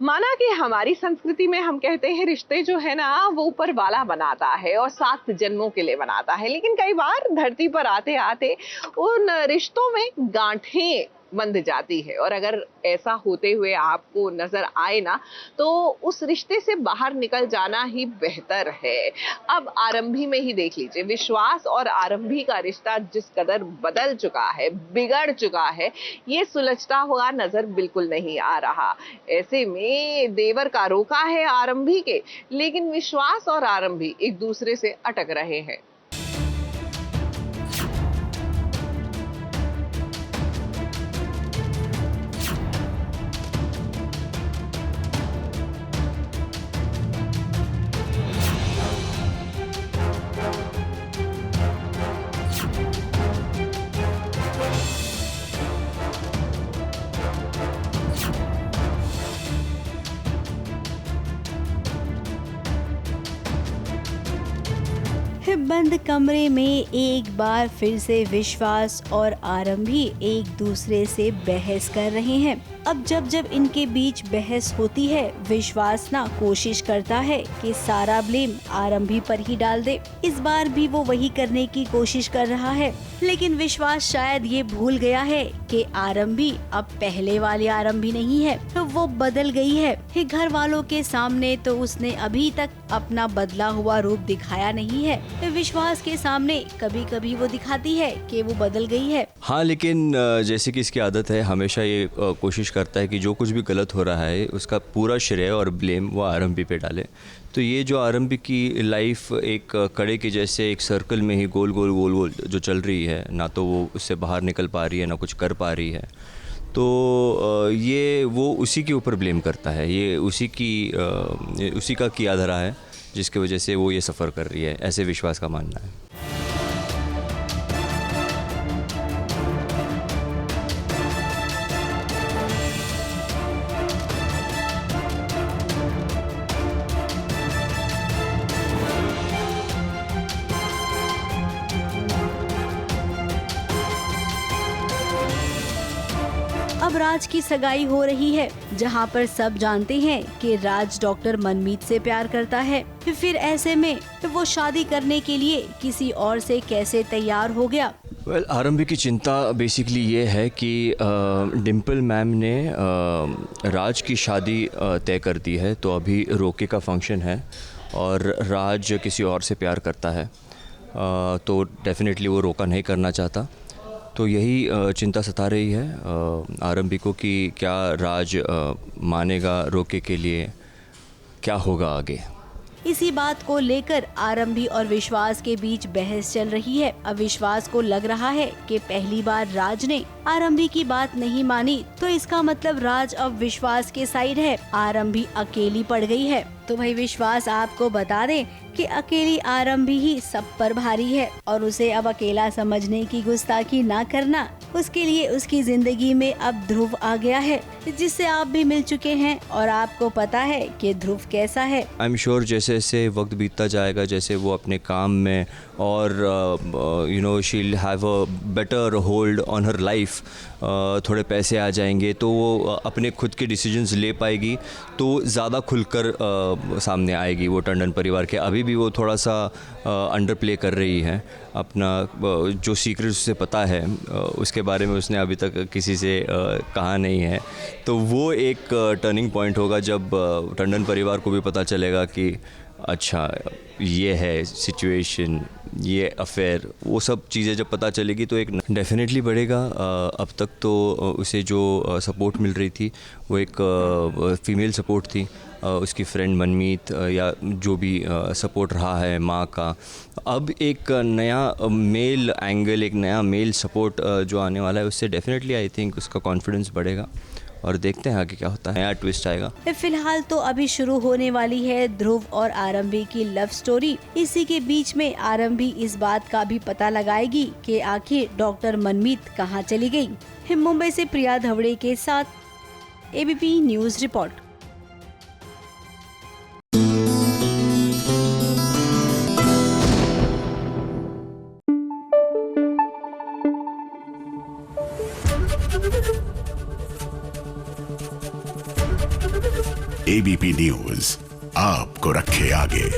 माना कि हमारी संस्कृति में हम कहते हैं रिश्ते जो है ना वो ऊपर वाला बनाता है और 7 जन्मों के लिए बनाता है, लेकिन कई बार धरती पर आते आते उन रिश्तों में गांठें बंध जाती है। और अगर ऐसा होते हुए आपको नजर आए ना तो उस रिश्ते से बाहर निकल जाना ही बेहतर है। अब आरंभी में ही देख लीजिए, विश्वास और आरंभी का रिश्ता जिस कदर बदल चुका है, बिगड़ चुका है, ये सुलझता हुआ नजर बिल्कुल नहीं आ रहा। ऐसे में देवर का रोका है आरंभी के, लेकिन विश्वास और आरंभी एक दूसरे से अटक रहे हैं। बंद कमरे में एक बार फिर से विश्वास और आरंभी एक दूसरे से बहस कर रहे हैं। अब जब जब इनके बीच बहस होती है, विश्वास ना कोशिश करता है कि सारा ब्लेम आरंभी पर ही डाल दे। इस बार भी वो वही करने की कोशिश कर रहा है, लेकिन विश्वास शायद ये भूल गया है कि आरंभी अब पहले वाली आरंभी नहीं है, तो वो बदल गई है। घर वालों के सामने तो उसने अभी तक अपना बदला हुआ रूप दिखाया नहीं है। विश्वास के सामने कभी कभी वो दिखाती है कि वो बदल गई है। हाँ, लेकिन जैसे कि इसकी आदत है, हमेशा ये कोशिश करता है कि जो कुछ भी गलत हो रहा है उसका पूरा श्रेय और ब्लेम वो आरंभी पे डाले। तो ये जो आरंभी की लाइफ एक कड़े के जैसे एक सर्कल में ही गोल गोल गोल गोल जो चल रही है, ना तो वो उससे बाहर निकल पा रही है, ना कुछ कर पा रही है। तो ये वो उसी के ऊपर ब्लेम करता है, ये उसी का किया धरा है जिसकी वजह से वो ये सफ़र कर रही है, ऐसे विश्वास का मानना है। अब राज की सगाई हो रही है, जहां पर सब जानते हैं कि राज डॉक्टर मनमीत से प्यार करता है। फिर ऐसे में वो शादी करने के लिए किसी और से कैसे तैयार हो गया? आरंभी की चिंता बेसिकली ये है कि डिम्पल मैम ने राज की शादी तय कर दी है, तो अभी रोके का फंक्शन है और राज किसी और से प्यार करता है, तो डेफिनेटली वो रोका नहीं करना चाहता। तो यही चिंता सता रही है आरंभी को कि क्या राज मानेगा रोके के लिए, क्या होगा आगे। इसी बात को लेकर आरंभी और विश्वास के बीच बहस चल रही है। अब विश्वास को लग रहा है कि पहली बार राज ने आरंभी की बात नहीं मानी, तो इसका मतलब राज अब विश्वास के साइड है, आरंभी अकेली पड़ गई है। तो भाई विश्वास आपको बता दे कि अकेली आरंभी ही सब पर भारी है और उसे अब अकेला समझने की गुस्ताखी ना करना। उसके लिए उसकी जिंदगी में अब ध्रुव आ गया है, जिससे आप भी मिल चुके हैं और आपको पता है कि ध्रुव कैसा है। आई एम श्योर जैसे जैसे वक्त बीतता जाएगा, जैसे वो अपने काम में और you know she will have a better hold on her life, थोड़े पैसे आ जाएंगे तो वो अपने खुद के डिसीजंस ले पाएगी, तो ज़्यादा खुलकर सामने आएगी वो टंडन परिवार के। अभी भी वो थोड़ा सा अंडर प्ले कर रही है अपना, जो सीक्रेट उसे पता है उसके बारे में उसने अभी तक किसी से कहा नहीं है। तो वो एक टर्निंग पॉइंट होगा जब टंडन परिवार को भी पता चलेगा कि अच्छा ये है सिचुएशन, ये अफेयर, वो सब चीज़ें जब पता चलेगी तो एक डेफिनेटली बढ़ेगा। अब तक तो उसे जो सपोर्ट मिल रही थी वो एक फ़ीमेल सपोर्ट थी, उसकी फ्रेंड मनमीत या जो भी सपोर्ट रहा है माँ का। अब एक नया मेल एंगल, एक नया मेल सपोर्ट जो आने वाला है, उससे डेफिनेटली आई थिंक उसका कॉन्फिडेंस बढ़ेगा और देखते हैं आगे क्या होता है, नया ट्विस्ट आएगा। फिलहाल तो अभी शुरू होने वाली है ध्रुव और आरंभी की लव स्टोरी। इसी के बीच में आरंभी इस बात का भी पता लगाएगी कि आखिर डॉक्टर मनमीत कहाँ चली गई। मुंबई से प्रिया धवड़े के साथ ABP news report. ABP news आपको रखे आगे।